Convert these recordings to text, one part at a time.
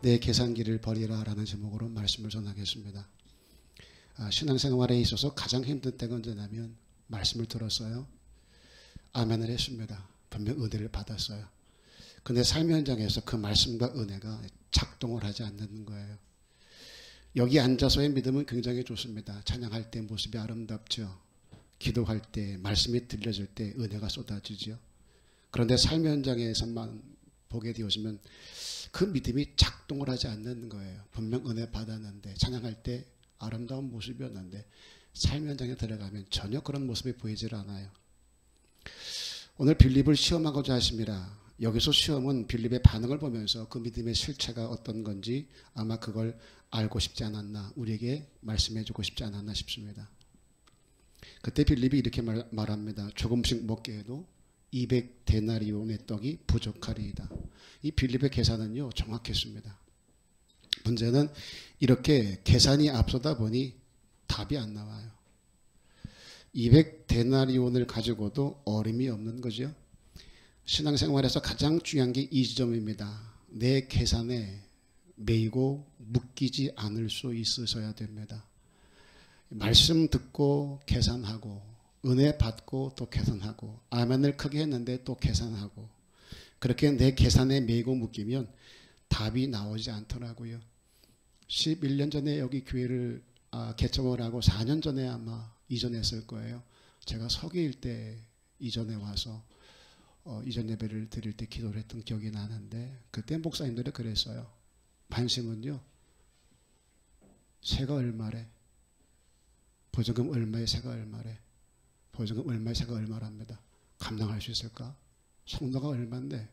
내 계산기를 버리라 라는 제목으로 말씀을 전하겠습니다. 신앙생활에 있어서 가장 힘든 때가 언제냐면 말씀을 들었어요. 아멘을 했습니다. 분명 은혜를 받았어요. 근데 삶의 현장에서 그 말씀과 은혜가 작동을 하지 않는 거예요. 여기 앉아서의 믿음은 굉장히 좋습니다. 찬양할 때 모습이 아름답죠. 기도할 때 말씀이 들려질 때 은혜가 쏟아지죠. 그런데 삶의 현장에서만 보게 되어지면 그 믿음이 작동을 하지 않는 거예요. 분명 은혜 받았는데 찬양할 때 아름다운 모습이었는데 삶의 현장에 들어가면 전혀 그런 모습이 보이질 않아요. 오늘 빌립을 시험하고자 하십니다. 여기서 시험은 빌립의 반응을 보면서 그 믿음의 실체가 어떤 건지 아마 그걸 알고 싶지 않았나, 우리에게 말씀해 주고 싶지 않았나 싶습니다. 그때 빌립이 이렇게 말합니다. 조금씩 먹게 해도 200데나리온의 떡이 부족하리이다. 이 빌립의 계산은요 정확했습니다. 문제는 이렇게 계산이 앞서다 보니 답이 안 나와요. 200데나리온을 가지고도 어림이 없는 거죠. 신앙생활에서 가장 중요한 게 이 지점입니다. 내 계산에 매이고 묶이지 않을 수 있으셔야 됩니다. 말씀 듣고 계산하고 은혜 받고 또 계산하고 아멘을 크게 했는데 또 계산하고 그렇게 내 계산에 매이고 묶이면 답이 나오지 않더라고요. 11년 전에 여기 교회를 개척을 하고 4년 전에 아마 이전했을 거예요. 제가 서기일 때 이전에 와서 이전 예배를 드릴 때 기도를 했던 기억이 나는데 그때 목사님들이 그랬어요. 반심은요. 새가 얼마래? 보증금 얼마에 새가 얼마래? 보증금 얼마에 새가 얼마랍니다. 감당할 수 있을까? 성도가 얼마인데?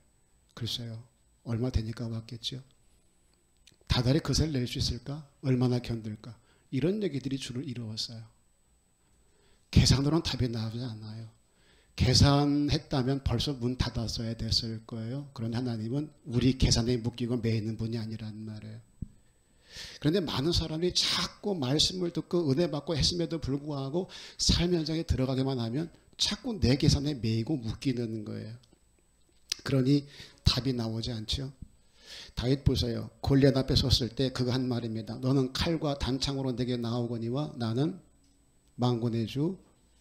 글쎄요. 얼마 되니까 왔겠죠. 다달이 그새를 낼 수 있을까? 얼마나 견딜까? 이런 얘기들이 주를 이루었어요. 계산으로는 답이 나오지 않아요. 계산했다면 벌써 문 닫았어야 됐을 거예요. 그런데 하나님은 우리 계산에 묶이고 매이는 분이 아니란 말이에요. 그런데 많은 사람이 자꾸 말씀을 듣고 은혜 받고 했음에도 불구하고 삶 현장에 들어가기만 하면 자꾸 내 계산에 매이고 묶이는 거예요. 그러니 답이 나오지 않죠. 다윗 보세요. 골리앗 앞에 섰을 때 그가 한 말입니다. 너는 칼과 단창으로 내게 나오거니와 나는 만군의 주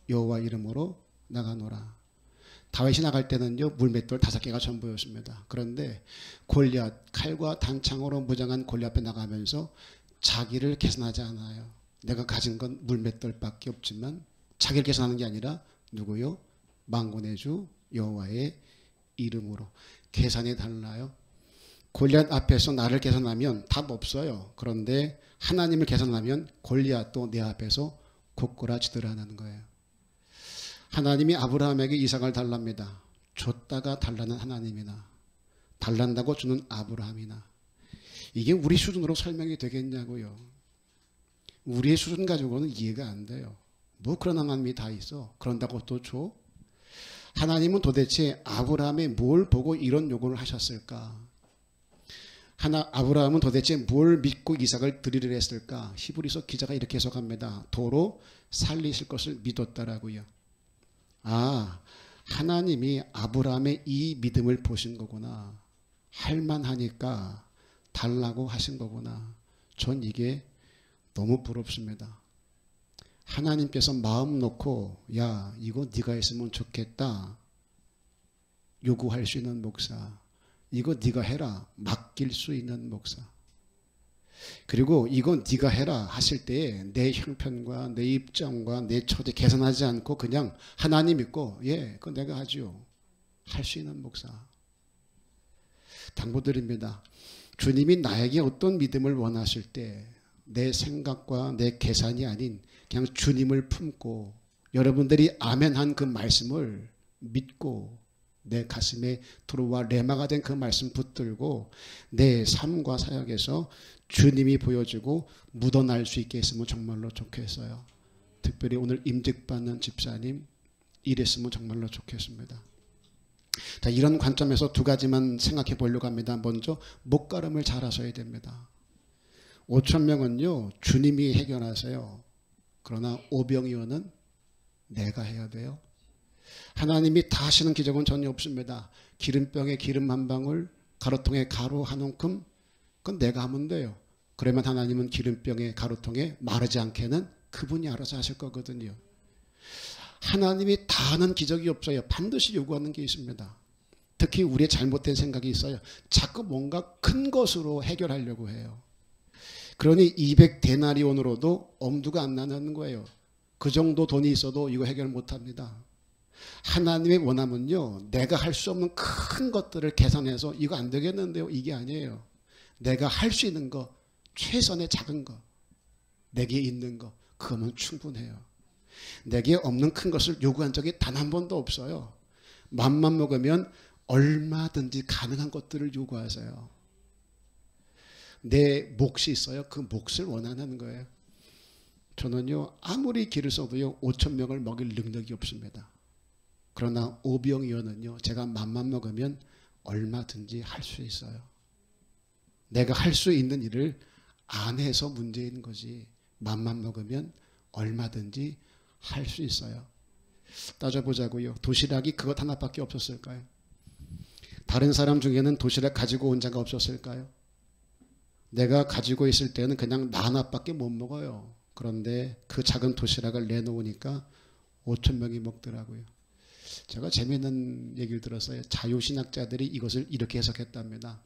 여호와 이름으로 나가노라. 다윗이 나갈 때는요 물맷돌 5개가 전부였습니다. 그런데 골리앗 칼과 단창으로 무장한 골리앗 앞에 나가면서 자기를 계산하지 않아요. 내가 가진 건 물맷돌밖에 없지만 자기를 계산하는 게 아니라 누구요? 만군의 주 여호와의 이름으로. 계산이 달라요. 골리앗 앞에서 나를 계산하면 답 없어요. 그런데 하나님을 계산하면 골리앗도 내 앞에서 고꾸라지더라는 거예요. 하나님이 아브라함에게 이삭을 달랍니다. 줬다가 달라는 하나님이나 달란다고 주는 아브라함이나 이게 우리 수준으로 설명이 되겠냐고요. 우리의 수준 가지고는 이해가 안 돼요. 뭐 그런 하나님이 다 있어. 그런다고 또 줘? 하나님은 도대체 아브라함이 뭘 보고 이런 요구를 하셨을까? 아브라함은 도대체 뭘 믿고 이삭을 드리려 했을까? 히브리서 기자가 이렇게 해석합니다. 도로 살리실 것을 믿었다라고요. 하나님이 아브라함의 이 믿음을 보신 거구나. 할만하니까 달라고 하신 거구나. 전 이게 너무 부럽습니다. 하나님께서 마음 놓고 야 이거 네가 했으면 좋겠다 요구할 수 있는 목사, 이거 네가 해라 맡길 수 있는 목사, 그리고 이건 네가 해라 하실 때에 내 형편과 내 입장과 내 처지 계산하지 않고 그냥 하나님 믿고 그건 내가 하죠 할 수 있는 목사. 당부드립니다. 주님이 나에게 어떤 믿음을 원하실 때 내 생각과 내 계산이 아닌 그냥 주님을 품고 여러분들이 아멘한 그 말씀을 믿고 내 가슴에 들어와 레마가 된 그 말씀 붙들고 내 삶과 사역에서 주님이 보여주고 묻어날 수 있게 했으면 정말로 좋겠어요. 특별히 오늘 임직받는 집사님 이랬으면 정말로 좋겠습니다. 자, 이런 관점에서 두 가지만 생각해 보려고 합니다. 먼저 목가름을 잘 하셔야 됩니다. 5,000명은요 주님이 해결하세요. 그러나 오병이어는 내가 해야 돼요. 하나님이 다 하시는 기적은 전혀 없습니다. 기름병에 기름 한 방울, 가루통에 가루 한 움큼 그건 내가 하면 돼요. 그러면 하나님은 기름병에 가루통에 마르지 않게는 그분이 알아서 하실 거거든요. 하나님이 다 하는 기적이 없어요. 반드시 요구하는 게 있습니다. 특히 우리의 잘못된 생각이 있어요. 자꾸 뭔가 큰 것으로 해결하려고 해요. 그러니 200데나리온으로도 엄두가 안 나는 거예요. 그 정도 돈이 있어도 이거 해결 못합니다. 하나님의 원함은요, 내가 할 수 없는 큰 것들을 계산해서 이거 안 되겠는데요, 이게 아니에요. 내가 할 수 있는 거, 최선의 작은 거, 내게 있는 거, 그거면 충분해요. 내게 없는 큰 것을 요구한 적이 단 한 번도 없어요. 맘만 먹으면 얼마든지 가능한 것들을 요구하세요. 내 몫이 있어요. 그 몫을 원하는 거예요. 저는요, 아무리 길을 써도요, 5천 명을 먹일 능력이 없습니다. 그러나 오병이어는요, 제가 맘만 먹으면 얼마든지 할 수 있어요. 내가 할 수 있는 일을 안 해서 문제인 거지, 맘만 먹으면 얼마든지 할 수 있어요. 따져보자고요. 도시락이 그것 하나밖에 없었을까요? 다른 사람 중에는 도시락 가지고 온 자가 없었을까요? 내가 가지고 있을 때는 그냥 나 하나밖에 못 먹어요. 그런데 그 작은 도시락을 내놓으니까 5천 명이 먹더라고요. 제가 재미있는 얘기를 들었어요. 자유신학자들이 이것을 이렇게 해석했답니다.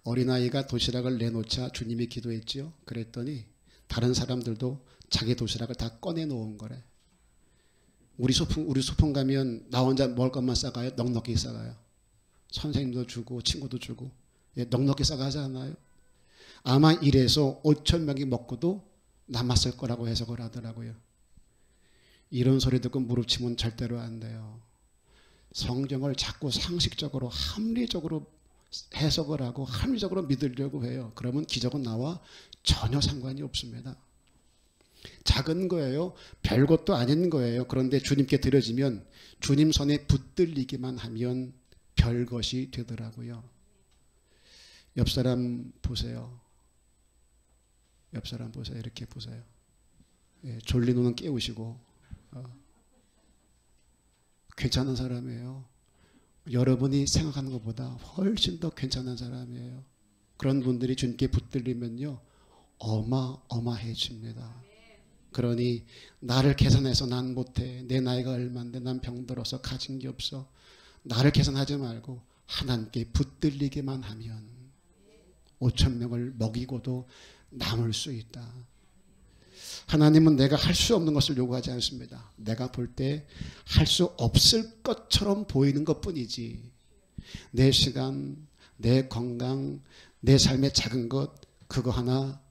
어린아이가 도시락을 내놓자 주님이 기도했지요. 그랬더니 다른 사람들도 자기 도시락을 다 꺼내놓은 거래. 우리 소풍 가면 나 혼자 먹을 것만 싸가요? 넉넉히 싸가요? 선생님도 주고 친구도 주고, 예, 넉넉히 싸가지 않아요? 아마 이래서 5천 명이 먹고도 남았을 거라고 해석을 하더라고요. 이런 소리 듣고 무릎 치면 절대로 안 돼요. 성경을 자꾸 상식적으로 합리적으로 해석을 하고 합리적으로 믿으려고 해요. 그러면 기적은 나와 전혀 상관이 없습니다. 작은 거예요. 별것도 아닌 거예요. 그런데 주님께 드려지면 주님 손에 붙들리기만 하면 별것이 되더라고요. 옆 사람 보세요. 옆 사람 보세요. 이렇게 보세요. 예, 졸린 눈은 깨우시고, 괜찮은 사람이에요. 여러분이 생각하는 것보다 훨씬 더 괜찮은 사람이에요. 그런 분들이 주님께 붙들리면요, 어마어마해집니다. 그러니 나를 계산해서 난 못해. 내 나이가 얼마인데 난 병들어서 가진 게 없어. 나를 계산하지 말고 하나님께 붙들리기만 하면 5천 명을 먹이고도 남을 수 있다. 하나님은 내가 할 수 없는 것을 요구하지 않습니다. 내가 볼 때 할 수 없을 것처럼 보이는 것뿐이지, 내 시간, 내 건강, 내 삶의 작은 것, 그거 하나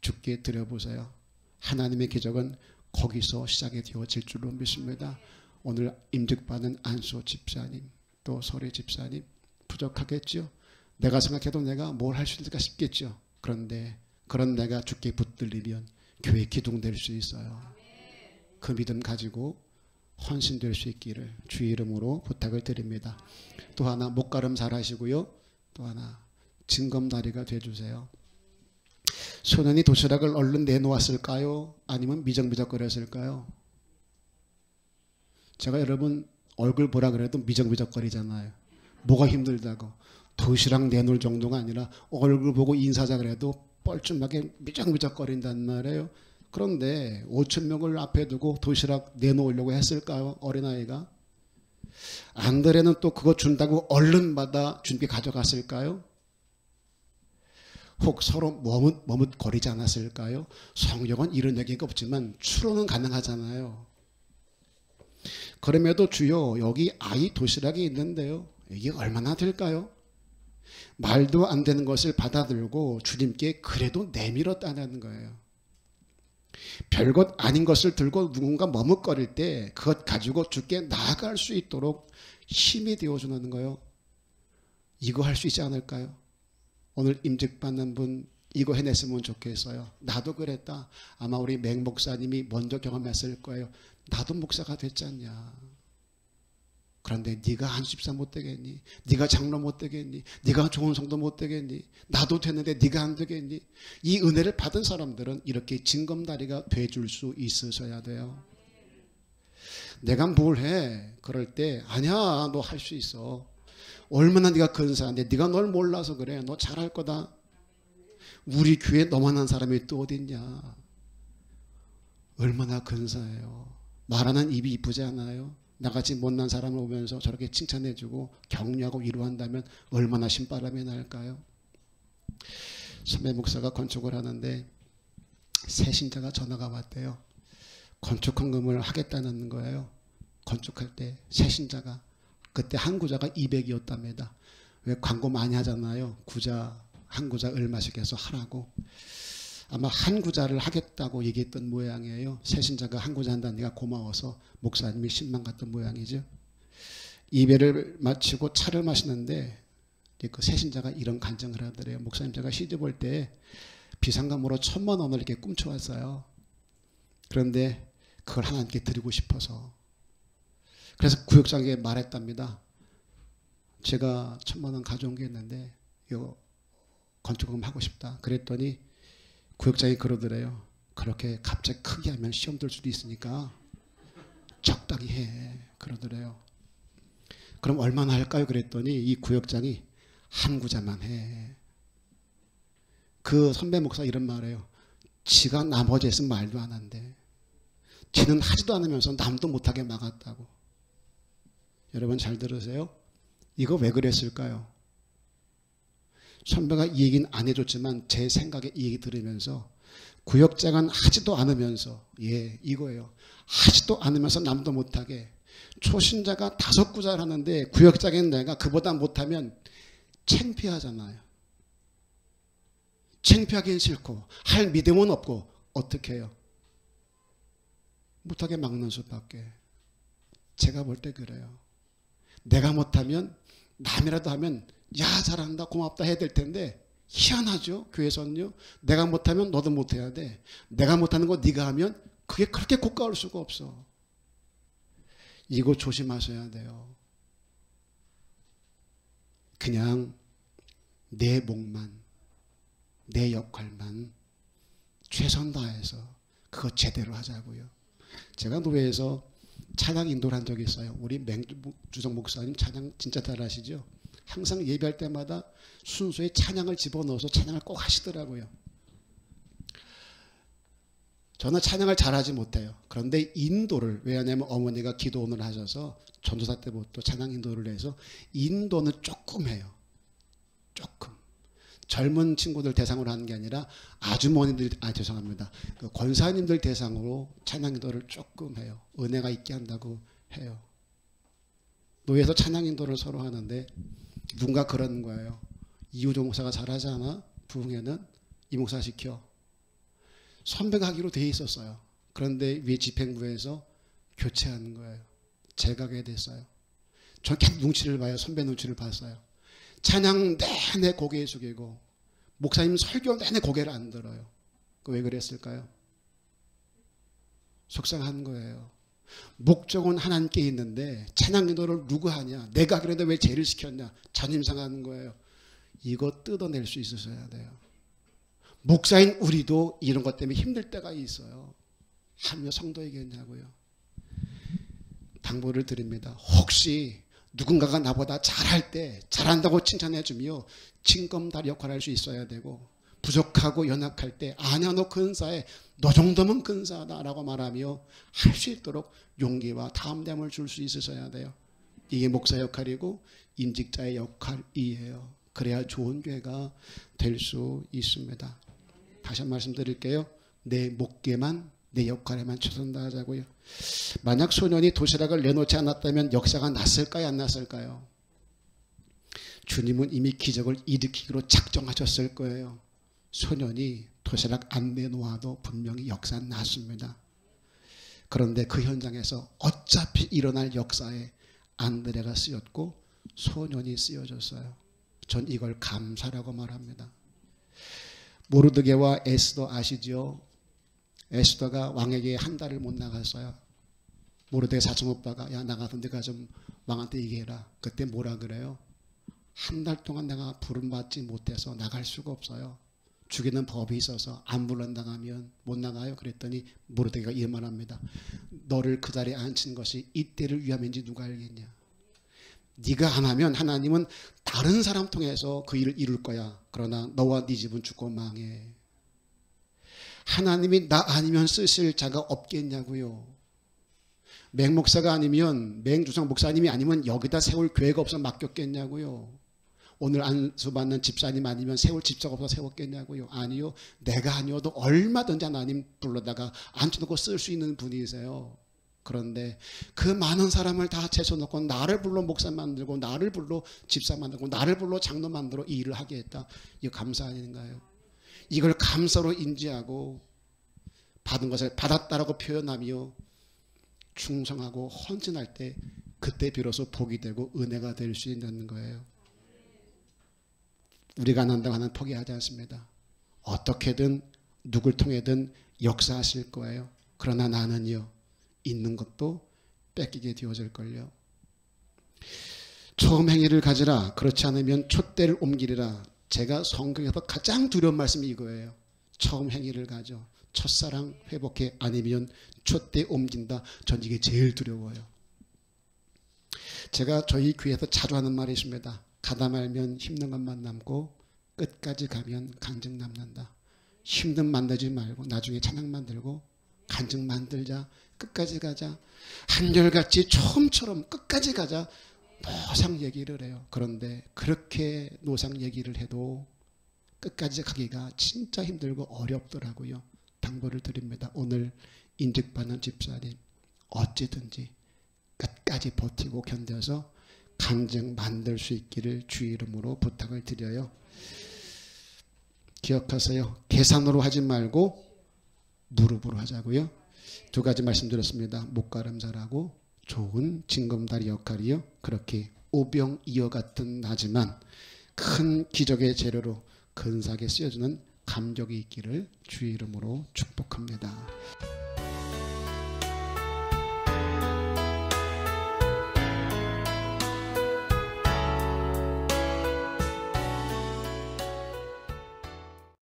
주께 드려보세요. 하나님의 기적은 거기서 시작이 되어질 줄로 믿습니다. 오늘 임직받은 안수 집사님, 또 설혜 집사님 부족하겠죠. 내가 생각해도 내가 뭘 할 수 있을까 싶겠죠. 그런데 그런 내가 주께 붙들리면 교회 기둥될 수 있어요. 그 믿음 가지고 헌신될 수 있기를 주의 이름으로 부탁을 드립니다. 또 하나, 목가름 잘 하시고요. 또 하나, 징검다리가 되어주세요. 소년이 도시락을 얼른 내놓았을까요? 아니면 미적미적거렸을까요? 제가 여러분 얼굴 보라 그래도 미적미적거리잖아요. 뭐가 힘들다고. 도시락 내놓을 정도가 아니라 얼굴 보고 인사하자 그래도 뻘쭘하게 미적미적거린단 말이에요. 그런데 5천 명을 앞에 두고 도시락 내놓으려고 했을까요? 어린아이가. 안드레는 또 그거 준다고 얼른 받아 주님께 가져갔을까요? 혹 서로 머뭇거리지 않았을까요? 성경은 이런 얘기가 없지만 추론은 가능하잖아요. 그럼에도 주여, 여기 아이 도시락이 있는데요, 이게 얼마나 될까요? 말도 안 되는 것을 받아들고 주님께 그래도 내밀었다는 거예요. 별것 아닌 것을 들고 누군가 머뭇거릴 때 그것 가지고 주께 나아갈 수 있도록 힘이 되어주는 거예요. 이거 할 수 있지 않을까요? 오늘 임직받는 분 이거 해냈으면 좋겠어요. 나도 그랬다. 아마 우리 맹 목사님이 먼저 경험했을 거예요. 나도 목사가 됐지 않냐. 그런데 네가 한수집사 못 되겠니? 네가 장로 못 되겠니? 네가 좋은 성도 못 되겠니? 나도 되는데 네가 안 되겠니? 이 은혜를 받은 사람들은 이렇게 징검다리가 돼줄 수 있으셔야 돼요. 내가 뭘 해? 그럴 때 아니야, 너 할 수 있어. 얼마나 네가 근사한데 네가 널 몰라서 그래. 너 잘할 거다. 우리 교회에 너만한 사람이 또 어딨냐. 얼마나 근사해요. 말하는 입이 이쁘지 않아요? 나같이 못난 사람을 오면서 저렇게 칭찬해주고 격려하고 위로한다면 얼마나 신바람이 날까요? 선배 목사가 건축을 하는데 새 신자가 전화가 왔대요. 건축 헌금을 하겠다는 거예요. 건축할 때 새 신자가. 그때 한 구자가 200이었답니다. 왜 광고 많이 하잖아요. 구자 한 구자 얼마씩 해서 하라고. 아마 한 구자를 하겠다고 얘기했던 모양이에요. 새 신자가 한 구자 한다니까 고마워서 목사님이 10만 갔던 모양이죠. 예배를 마치고 차를 마시는데 그 새 신자가 이런 간증을 하더래요. 목사님, 제가 시집 올 때 비상금으로 1,000만 원을 이렇게 꿈쳐왔어요. 그런데 그걸 하나님께 드리고 싶어서. 그래서 구역장에 말했답니다. 제가 1,000만 원 가져온 게 있는데 이거 건축금 하고 싶다. 그랬더니 구역장이 그러더래요. 그렇게 갑자기 크게 하면 시험 들 수도 있으니까 적당히 해. 그러더래요. 그럼 얼마나 할까요? 그랬더니 이 구역장이 한 구자만 해. 그 선배 목사 이런 말이에요. 지가 나머지 했으면 말도 안 한대. 지는 하지도 않으면서 남도 못하게 막았다고. 여러분 잘 들으세요. 이거 왜 그랬을까요? 선배가 이 얘기는 안 해줬지만 제 생각에 이 얘기 들으면서 구역장은 하지도 않으면서 이거예요. 하지도 않으면서 남도 못하게 초신자가 5구자를 하는데 구역장인 내가 그보다 못하면 창피하잖아요. 창피하긴 싫고 할 믿음은 없고 어떻게 해요? 못하게 막는 수밖에. 제가 볼 때 그래요. 내가 못하면 남이라도 하면 야 잘한다 고맙다 해야 될 텐데 희한하죠. 교회에서는요. 내가 못하면 너도 못해야 돼. 내가 못하는 거 네가 하면 그게 그렇게 고가울 수가 없어. 이거 조심하셔야 돼요. 그냥 내 목만, 내 역할만 최선 다해서 그거 제대로 하자고요. 제가 노회에서 찬양 인도를 한 적이 있어요. 우리 맹주정 목사님 찬양 진짜 잘하시죠? 항상 예배할 때마다 순서에 찬양을 집어넣어서 찬양을 꼭 하시더라고요. 저는 찬양을 잘하지 못해요. 그런데 인도를, 왜냐하면 어머니가 기도원을 하셔서 전도사 때부터 찬양 인도를 해서 인도는 조금 해요. 조금. 젊은 친구들 대상으로 하는 게 아니라 아주머니들, 죄송합니다. 그 권사님들 대상으로 찬양 인도를 조금 해요. 은혜가 있게 한다고 해요. 노예에서 찬양 인도를 서로 하는데 누군가 그러는 거예요. 이우종 목사가 잘하지 않아? 부흥회는 이 목사 시켜. 선배가 하기로 돼 있었어요. 그런데 위에 집행부에서 교체하는 거예요. 제가 하게 됐어요. 전 계속 눈치를 봐요. 선배 눈치를 봤어요. 찬양 내내 고개 숙이고 목사님 설교 내내 고개를 안 들어요. 왜 그랬을까요? 속상한 거예요. 목적은 하나님께 있는데 찬양 인도를 누구 하냐? 내가 그래도 왜 죄를 시켰냐? 자존심 상하는 거예요. 이거 뜯어낼 수 있으셔야 돼요. 목사인 우리도 이런 것 때문에 힘들 때가 있어요. 하며 성도에게냐고요. 당부를 드립니다. 혹시 누군가가 나보다 잘할 때 잘한다고 칭찬해주며 징검다리 역할을 할 수 있어야 되고 부족하고 연약할 때 아니야 너 근사해 너 정도면 근사하다라고 말하며 할 수 있도록 용기와 담대함을 줄 수 있으셔야 돼요. 이게 목사 역할이고 임직자의 역할이에요. 그래야 좋은 교회가 될 수 있습니다. 다시 한 번 말씀드릴게요. 내 목계만 내 역할에만 최선 다하자고요. 만약 소년이 도시락을 내놓지 않았다면 역사가 났을까요? 안 났을까요? 주님은 이미 기적을 일으키기로 작정하셨을 거예요. 소년이 도시락 안 내놓아도 분명히 역사 났습니다. 그런데 그 현장에서 어차피 일어날 역사에 안드레가 쓰였고 소년이 쓰여졌어요. 전 이걸 감사라고 말합니다. 모르드게와 에스더 아시죠? 에스더가 왕에게 한 달을 못 나갔어요. 모르드게 사촌 오빠가 야 나가서 네가 좀 왕한테 얘기해라. 그때 뭐라 그래요? 한 달 동안 내가 부름받지 못해서 나갈 수가 없어요. 죽이는 법이 있어서 안 불러나가면 못 나가요. 그랬더니 모르드게가 이 말합니다. 너를 그 자리에 앉힌 것이 이때를 위함인지 누가 알겠냐. 네가 안 하면 하나님은 다른 사람 통해서 그 일을 이룰 거야. 그러나 너와 네 집은 죽고 망해. 하나님이 나 아니면 쓰실 자가 없겠냐고요. 맹목사가 아니면, 맹주상 목사님이 아니면 여기다 세울 교회가 없어 맡겼겠냐고요. 오늘 안수받는 집사님 아니면 세울 집사가 없어 세웠겠냐고요. 아니요. 내가 아니어도 얼마든지 하나님 불러다가 앉혀놓고 쓸 수 있는 분이세요. 그런데 그 많은 사람을 다 채워놓고 나를 불러 목사 만들고, 나를 불러 집사 만들고, 나를 불러 장로 만들어 이 일을 하게 했다. 이거 감사 아닌가요? 이걸 감사로 인지하고 받은 것을 받았다라고 표현하며 충성하고 헌신할 때, 그때 비로소 복이 되고 은혜가 될 수 있는 거예요. 우리가 안 한다고 하는 포기하지 않습니다. 어떻게든 누굴 통해든 역사하실 거예요. 그러나 나는요, 있는 것도 뺏기게 되어질걸요. 처음 행위를 가지라. 그렇지 않으면 촛대를 옮기리라. 제가 성경에서 가장 두려운 말씀이 이거예요. 처음 행위를 가져. 첫사랑 회복해. 아니면 촛대 옮긴다. 전 이게 제일 두려워요. 제가 저희 교회에서 자주 하는 말이 있습니다. 가다 말면 힘든 것만 남고 끝까지 가면 간증 남는다. 힘든 만들지 말고 나중에 찬양 만들고 간증 만들자. 끝까지 가자. 한결같이 처음처럼 끝까지 가자. 노상 얘기를 해요. 그런데 그렇게 노상 얘기를 해도 끝까지 가기가 진짜 힘들고 어렵더라고요. 당부를 드립니다. 오늘 인직받는 집사님, 어찌든지 끝까지 버티고 견뎌서 간증 만들 수 있기를 주의 이름으로 부탁을 드려요. 기억하세요. 계산으로 하지 말고 무릎으로 하자고요. 두 가지 말씀드렸습니다. 목가름 잘하고 좋은 징검다리 역할이요. 그렇게 오병이어 같은 나지만 큰 기적의 재료로 근사하게 쓰여주는 감격이 있기를 주의 이름으로 축복합니다.